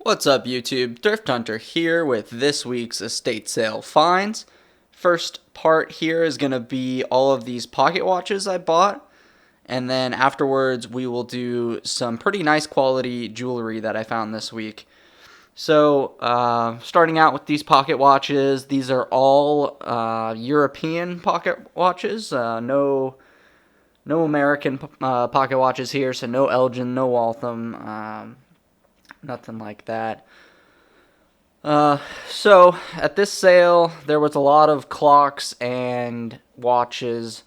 What's up, YouTube? Thrift Hunter here with this week's estate sale finds. First part here is going to be all of these pocket watches I bought, and then afterwards we will do some pretty nice quality jewelry that I found this week. So, starting out with these pocket watches, these are all European pocket watches. No American pocket watches here, so no Elgin, no Waltham, nothing like that. So at this sale, there was a lot of clocks and watches,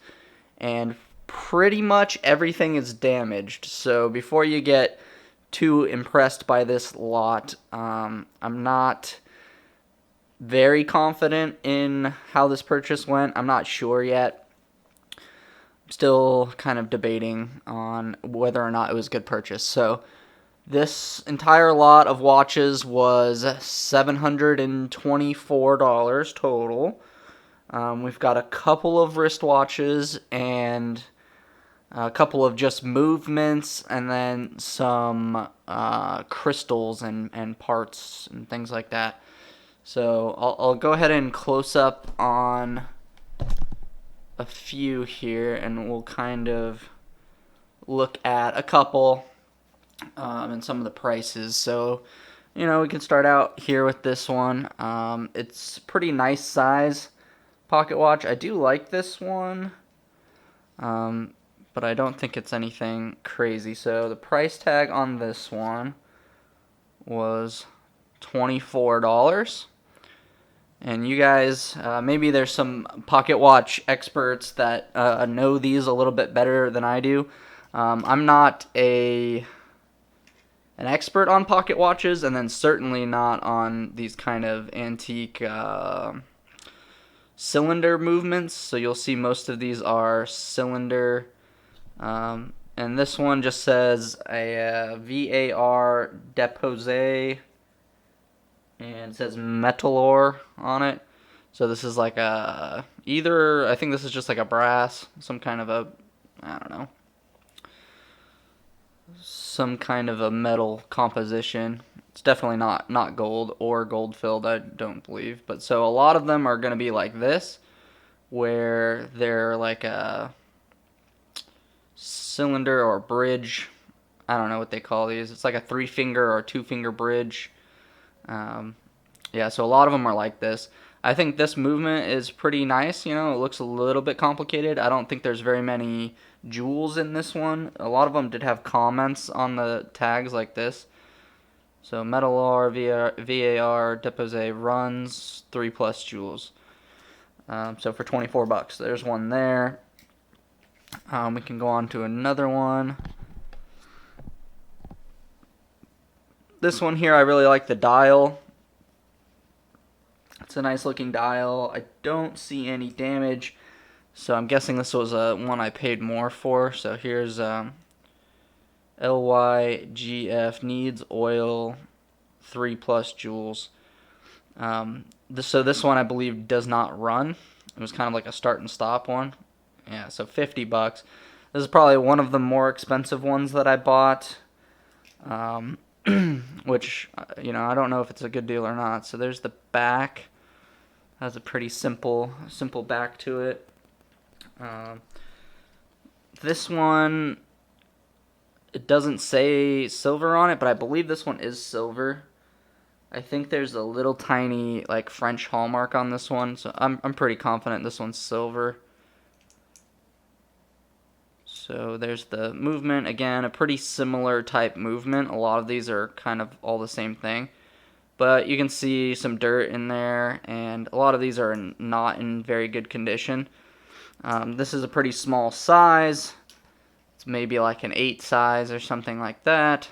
and pretty much everything is damaged. So before you get too impressed by this lot, I'm not very confident in how this purchase went. I'm not sure yet. I'm still kind of debating on whether or not it was a good purchase. So this entire lot of watches was $724 total. We've got a couple of wristwatches and a couple of just movements, and then some crystals and parts and things like that. So I'll go ahead and close up on a few here, and we'll kind of look at a couple and some of the prices. So, we can start out here with this one. It's pretty nice size pocket watch. I do like this one, but I don't think it's anything crazy. So the price tag on this one was $24. And you guys, maybe there's some pocket watch experts that know these a little bit better than I do. I'm not an expert on pocket watches, and then certainly not on these kind of antique cylinder movements. So you'll see most of these are cylinder, and this one just says a VAR depose, and it says metalor on it. So this is like I think this is just like a brass, some kind of a metal composition. It's definitely not gold or gold filled, I don't believe. But so a lot of them are going to be like this, where they're like a cylinder or bridge. I don't know what they call these. It's like a 3-finger or 2-finger bridge. So a lot of them are like this. I think this movement is pretty nice. It looks a little bit complicated. I don't think there's very many jewels in this one. A lot of them did have comments on the tags like this. So metalor, VAR, depose runs 3+ jewels. So for $24, there's one there. We can go on to another one. This one here, I really like the dial. It's a nice looking dial. I don't see any damage, so I'm guessing this was one I paid more for. So here's LYGF needs oil 3+ jewels. So this one I believe does not run. It was kind of like a start and stop one. Yeah, so $50. This is probably one of the more expensive ones that I bought. Which, I don't know if it's a good deal or not. So there's the back. Has a pretty simple back to it. This one, it doesn't say silver on it, but I believe this one is silver. I think there's a little tiny like French hallmark on this one, so I'm pretty confident this one's silver. So there's the movement. Again, a pretty similar type movement. A lot of these are kind of all the same thing. But you can see some dirt in there, and a lot of these are not in very good condition. This is a pretty small size. It's maybe like an 8 size or something like that.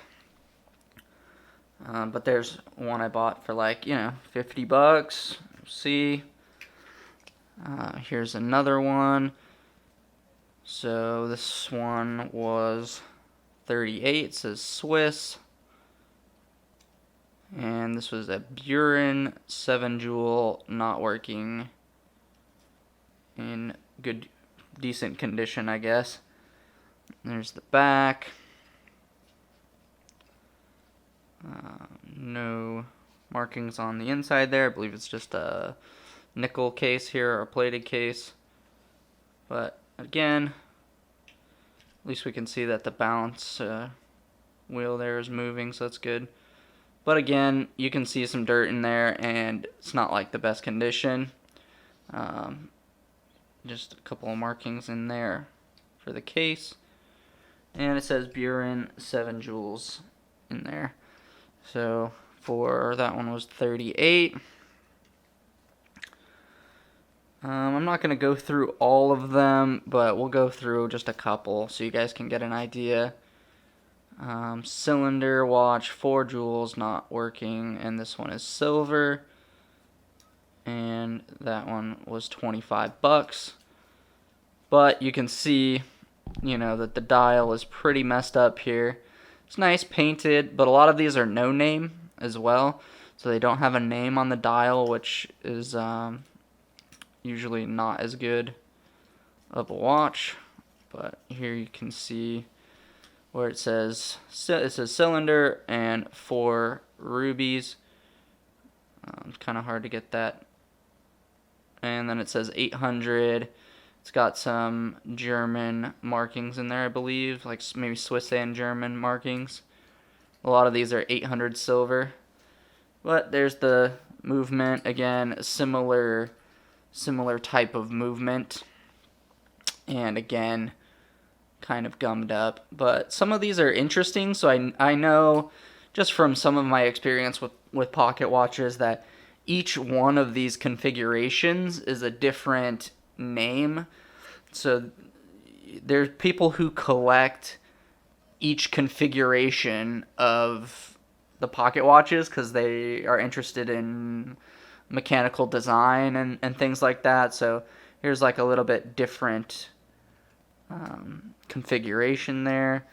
But there's one I bought for like, $50. See? Here's another one. So this one was 38. It says Swiss. And this was a Buren 7-jewel, not working, in decent condition, I guess. There's the back. No markings on the inside there. I believe it's just a nickel case here, or a plated case. But again, at least we can see that the balance wheel there is moving, so that's good. But again, you can see some dirt in there, and it's not like the best condition. Just a couple of markings in there for the case. And it says Buren 7 jewels in there. So for that one was 38. I'm not going to go through all of them, but we'll go through just a couple so you guys can get an idea. Cylinder watch, 4 jewels, not working, and this one is silver. And that one was 25 bucks. But you can see, that the dial is pretty messed up here. It's nice painted, but a lot of these are no name as well. So they don't have a name on the dial, which is usually not as good of a watch. But here you can see where it says cylinder and 4 rubies. It's kind of hard to get that. And then it says 800. It's got some German markings in there, I believe, like maybe Swiss and German markings. A lot of these are 800 silver. But there's the movement. Again, similar type of movement. And again, kind of gummed up. But some of these are interesting, so I know just from some of my experience with pocket watches that each one of these configurations is a different name. So there's people who collect each configuration of the pocket watches because they are interested in mechanical design and things like that. So here's like a little bit different configuration there.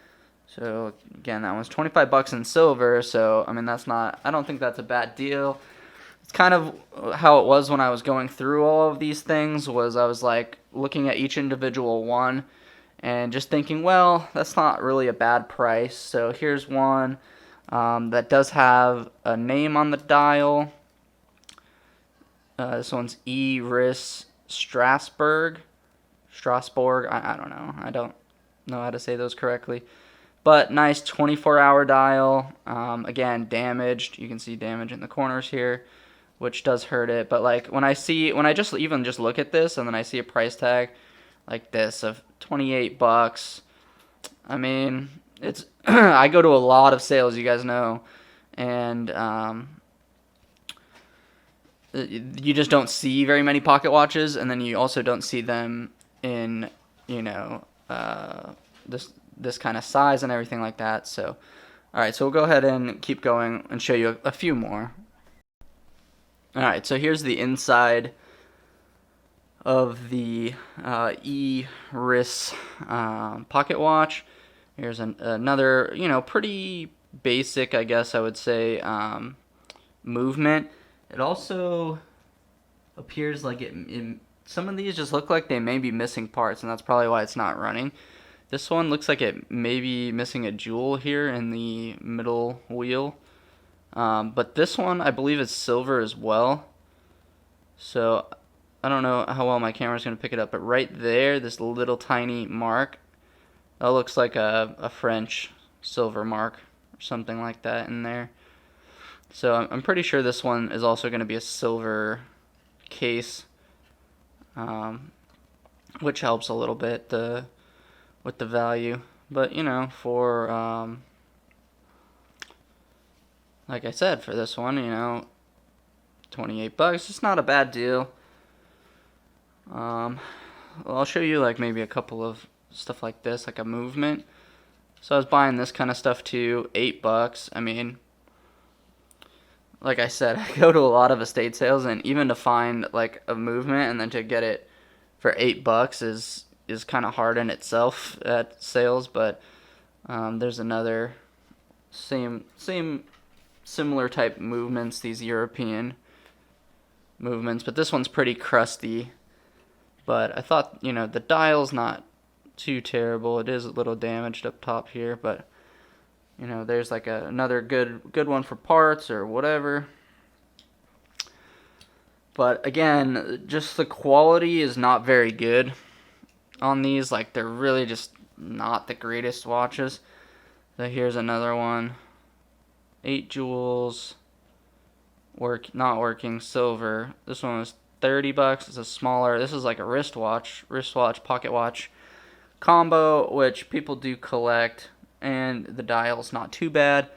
So again, that one's 25 bucks in silver. So I mean, I don't think that's a bad deal. It's kind of how it was when I was going through all of these things. Was I was like looking at each individual one and just thinking, well, that's not really a bad price. So here's one that does have a name on the dial. This one's Iris Strasbourg. I don't know. I don't know how to say those correctly. But nice 24-hour dial. Again, damaged. You can see damage in the corners here, which does hurt it. But like when I just look at this and then I see a price tag like this of 28 bucks. I mean, it's I go to a lot of sales, you guys know, and you just don't see very many pocket watches, and then you also don't see them in this kind of size and everything like that. So all right, so we'll go ahead and keep going and show you a few more. All right, so here's the inside of the Iris pocket watch. Here's another, pretty basic, I guess I would say, movement. It also appears like some of these just look like they may be missing parts, and that's probably why it's not running. This one looks like it may be missing a jewel here in the middle wheel. But this one, I believe, is silver as well. So I don't know how well my camera's going to pick it up, but right there, this little tiny mark, that looks like a French silver mark or something like that in there. So I'm pretty sure this one is also going to be a silver case, which helps a little bit with the value. But, for, like I said, for this one, 28 bucks, it's not a bad deal. I'll show you like maybe a couple of stuff like this, like a movement. So I was buying this kind of stuff too, 8 bucks. I mean, like I said, I go to a lot of estate sales, and even to find like a movement and then to get it for 8 bucks is kind of hard in itself at sales. But there's another similar type movements, these European movements, but this one's pretty crusty. But I thought, the dial's not too terrible. It is a little damaged up top here, but you know, there's like another good one for parts or whatever. But again, just the quality is not very good on these. Like, they're really just not the greatest watches. So here's another one. 8 jewels. Not working, silver. This one was $30. It's a smaller. This is like a wristwatch, pocket watch combo, which people do collect. And the dial's not too bad.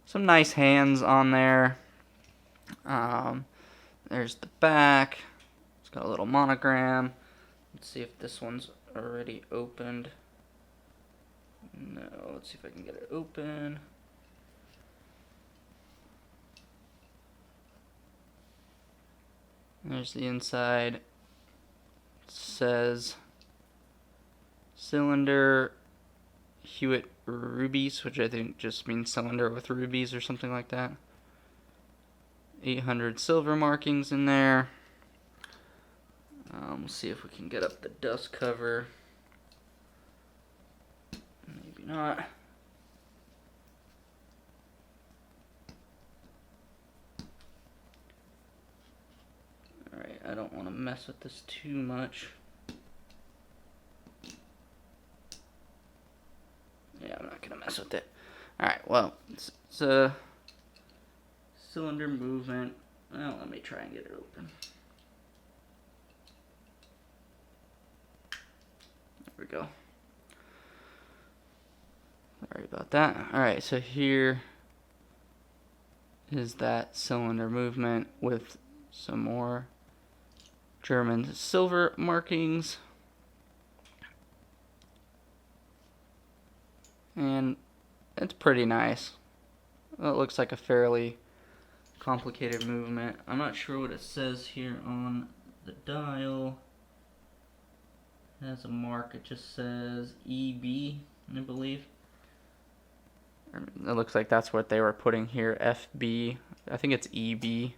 Some nice hands on there. There's the back. It's got a little monogram. Let's see if this one's already opened. No, let's see if I can get it open. There's the inside. It says cylinder Hewitt rubies, which I think just means cylinder with rubies or something like that. 800 silver markings in there. We'll see if we can get up the dust cover. Maybe not. Alright, I don't want to mess with this too much. Yeah, I'm not going to mess with it. Alright, well, it's a cylinder movement. Well, let me try and get it open. There we go. Sorry about that. Alright, so here is that cylinder movement with some more German silver markings. And it's pretty nice. Well, it looks like a fairly complicated movement. I'm not sure what it says here on the dial. It has a mark. It just says EB, I believe. It looks like that's what they were putting here, FB. I think it's EB.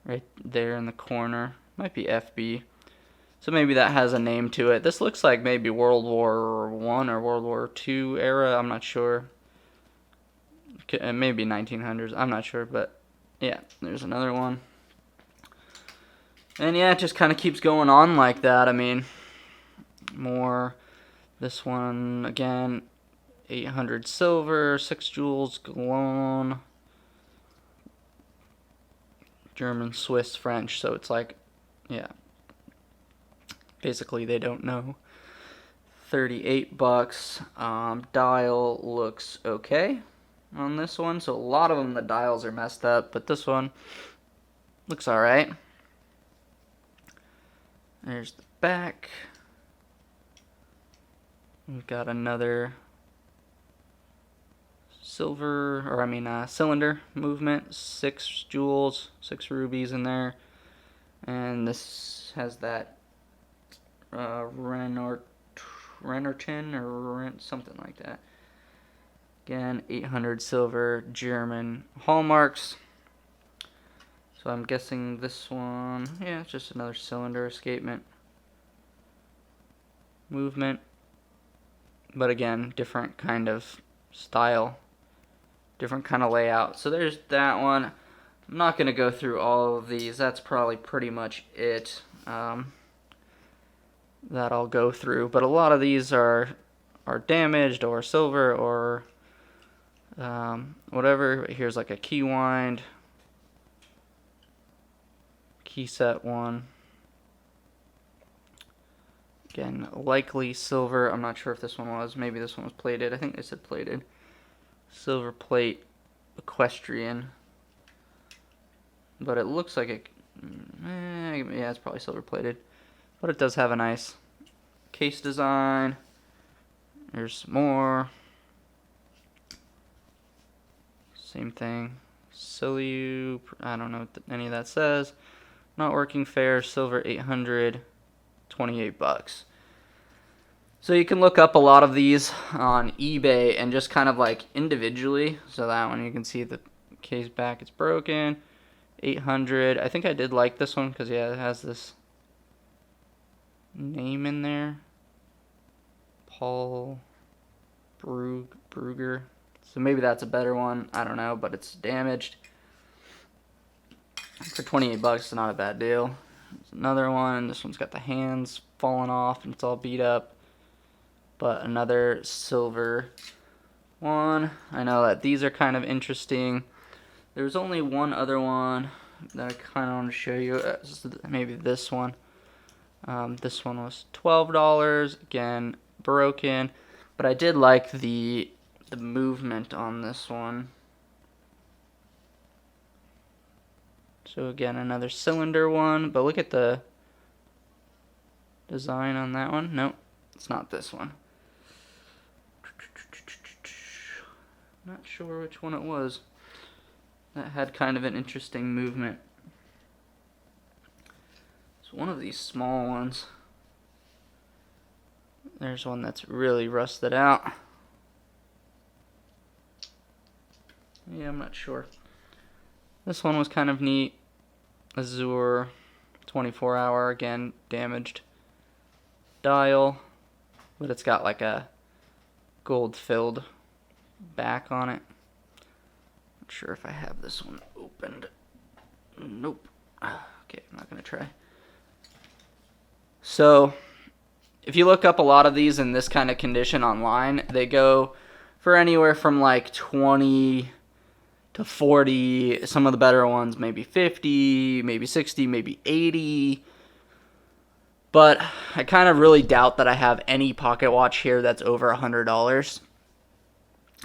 Right there in the corner. Might be FB. So maybe that has a name to it. This looks like maybe World War I or World War II era. I'm not sure. Maybe 1900s. I'm not sure, but yeah, there's another one. And yeah, it just kind of keeps going on like that. I mean, more. This one, again, 800 silver, 6 jewels, galone. German, Swiss, French. So it's like, yeah. Basically, they don't know. $38. Dial looks okay on this one. So a lot of them, the dials are messed up, but this one looks alright. There's the back. We've got another cylinder movement. 6 jewels, 6 rubies in there. And this has that Renorton or something like that. Again, 800 silver German hallmarks. So I'm guessing this one, yeah, it's just another cylinder escapement movement. But again, different kind of style, different kind of layout. So there's that one. I'm not going to go through all of these. That's probably pretty much it that I'll go through. But a lot of these are damaged or silver or whatever. Here's like a key wind, key set one. Again, likely silver. I'm not sure if this one was. Maybe this one was plated. I think they said plated. Silver plate, equestrian. But it looks like it. Yeah, it's probably silver plated. But it does have a nice case design. There's more. Same thing. Silu. I don't know what any of that says. Not working fair. Silver 800. $28. So you can look up a lot of these on eBay and just kind of like individually. So that one you can see the case back, it's broken. 800. I think I did like this one because yeah, it has this name in there. Paul Brugger. So maybe that's a better one. I don't know, but it's damaged. For 28 bucks, it's not a bad deal. There's another one. This one's got the hands falling off and it's all beat up. But another silver one. I know that these are kind of interesting. There's only one other one that I kind of want to show you. Maybe this one. This one was $12. Again, broken. But I did like the movement on this one. So again, another cylinder one. But look at the design on that one. Nope, it's not this one. Not sure which one it was. That had kind of an interesting movement. It's one of these small ones. There's one that's really rusted out. Yeah, I'm not sure. This one was kind of neat. Azure 24-hour, again, damaged dial. But it's got like a gold-filled back on it. Not sure if I have this one opened. Nope. Okay, I'm not going to try. So, if you look up a lot of these in this kind of condition online, they go for anywhere from like 20 to 40. Some of the better ones, maybe 50, maybe 60, maybe 80. But I kind of really doubt that I have any pocket watch here that's over $100.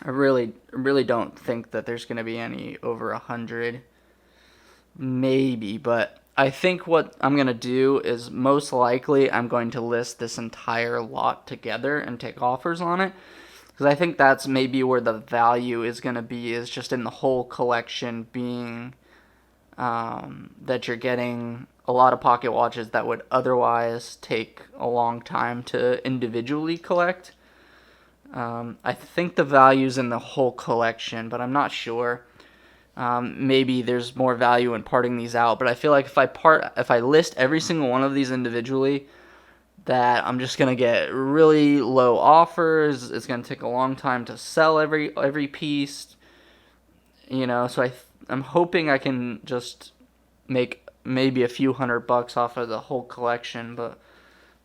I really don't think that there's going to be any over 100. Maybe, but I think what I'm going to do is most likely I'm going to list this entire lot together and take offers on it. Because I think that's maybe where the value is going to be, is just in the whole collection being that you're getting a lot of pocket watches that would otherwise take a long time to individually collect. I think the value's in the whole collection, but I'm not sure. Maybe there's more value in parting these out, but I feel like if I list every single one of these individually, that I'm just gonna get really low offers. It's gonna take a long time to sell every piece, you know. So I'm hoping I can just make maybe a few $100 off of the whole collection, but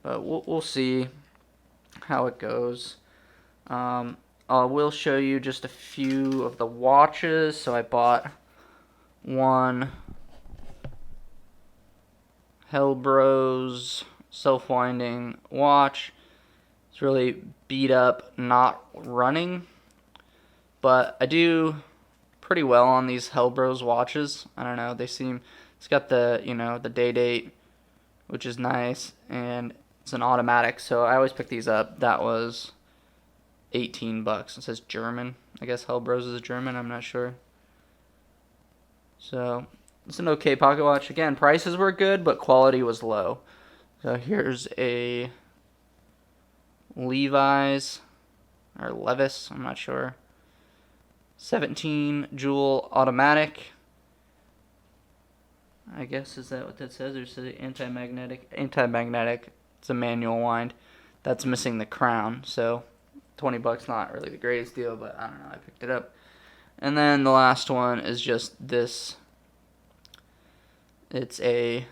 we'll see how it goes. I will show you just a few of the watches. So I bought one Hellbros self-winding watch. It's really beat up, not running, but I do pretty well on these Hellbros watches. I don't know, it's got the, the day date, which is nice, and it's an automatic, so I always pick these up. That was $18. It says German. I guess Hellbros is German, I'm not sure. So it's an okay pocket watch. Again, prices were good, but quality was low. So here's a Levi's, or Levis, I'm not sure. 17 jewel automatic. I guess, is that what that says? Or is it anti-magnetic? Anti-magnetic. It's a manual wind. That's missing the crown, so $20, not really the greatest deal, but I don't know, I picked it up. And then the last one is just this. It's a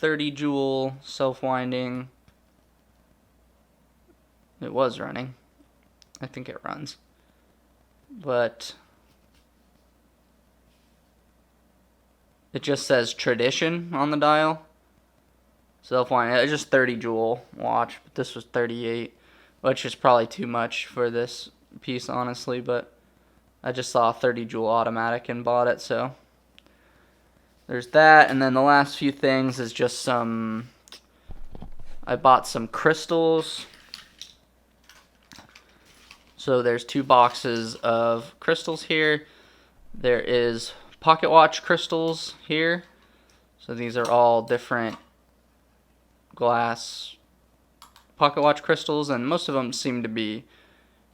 30 jewel self-winding. It was running. I think it runs. But it just says tradition on the dial. Self-winding. It's just 30 jewel watch, but this was 38, which is probably too much for this piece, honestly, but I just saw a 30 jewel automatic and bought it, so there's that. And then the last few things is just I bought some crystals. So there's 2 boxes of crystals here. There is pocket watch crystals here. So these are all different glass pocket watch crystals, and most of them seem to be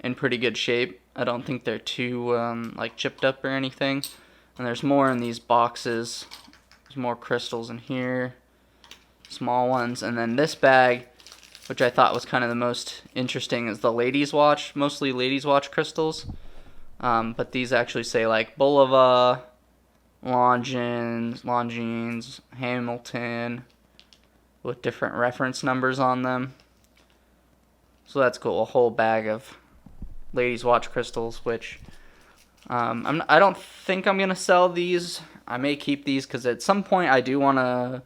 in pretty good shape. I don't think they're too like chipped up or anything. And there's more in these boxes. There's more crystals in here, small ones. And then this bag which I thought was kind of the most interesting, is the ladies' watch, mostly ladies' watch crystals. But these actually say like Bulova, Longines, Hamilton, with different reference numbers on them. So that's cool. A whole bag of ladies' watch crystals, which I don't think I'm gonna sell these. I may keep these because at some point I do want to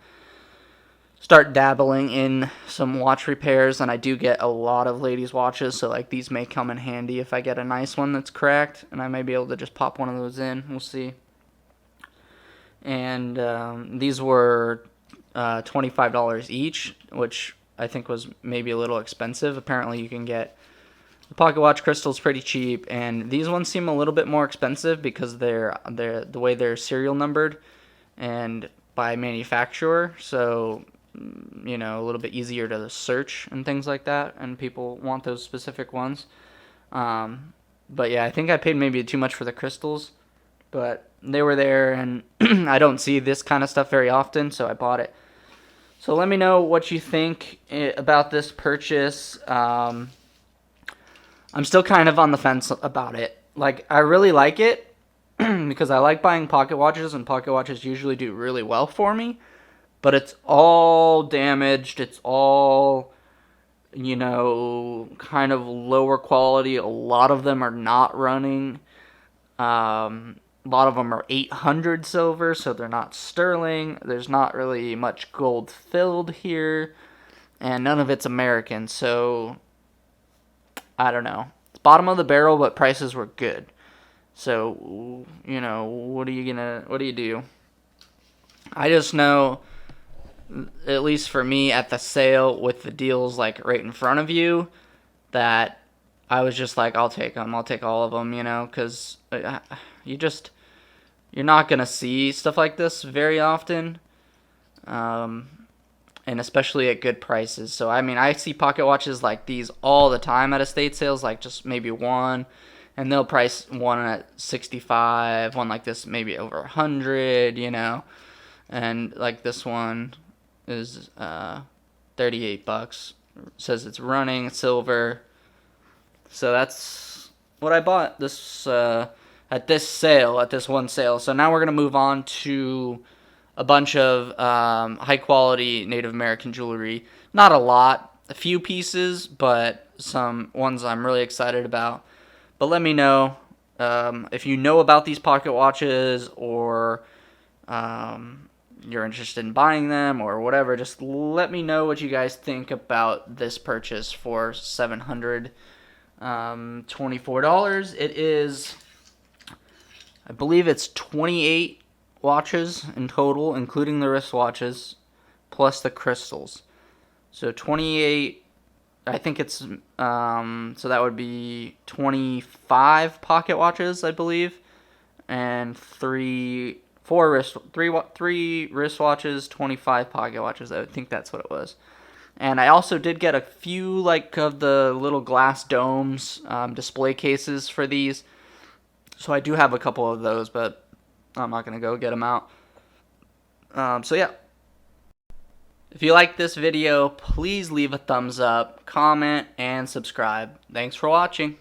start dabbling in some watch repairs, and I do get a lot of ladies' watches, so like these may come in handy if I get a nice one that's cracked, and I may be able to just pop one of those in. We'll see. And these were $25 each, which I think was maybe a little expensive. Apparently you can get the pocket watch crystals pretty cheap, and these ones seem a little bit more expensive because they're the way they're serial numbered and by manufacturer, so a little bit easier to search and things like that, and people want those specific ones. But yeah, I think I paid maybe too much for the crystals, but they were there, and I don't see this kind of stuff very often, so I bought it. So let me know what you think about this purchase. I'm still kind of on the fence about it. Like, I really like it because I like buying pocket watches, and pocket watches usually do really well for me. But it's all damaged. It's all, kind of lower quality. A lot of them are not running. A lot of them are 800 silver, so they're not sterling. There's not really much gold filled here. And none of it's American, so I don't know. It's bottom of the barrel, but prices were good. So, what do you do? I just know, at least for me at the sale with the deals like right in front of you, that I was just like, I'll take them. I'll take all of them, because you're not going to see stuff like this very often. And especially at good prices. So, I see pocket watches like these all the time at estate sales, like just maybe one, and they'll price one at 65, one like this maybe over 100, and like this one is $38. It says it's running silver. So that's what I bought this at this one sale. So now we're gonna move on to a bunch of high quality Native American jewelry. Not a lot, a few pieces, but some ones I'm really excited about. But let me know if you know about these pocket watches, or you're interested in buying them or whatever. Just let me know what you guys think about this purchase for $724. It is, I believe it's 28 watches in total, including the wristwatches, plus the crystals. So 28, I think it's, so that would be 25 pocket watches, I believe, and three wristwatches, 25 pocket watches. I think that's what it was. And I also did get a few, like, of the little glass domes, display cases for these. So I do have a couple of those, but I'm not going to go get them out. So yeah. If you like this video, please leave a thumbs up, comment, and subscribe. Thanks for watching.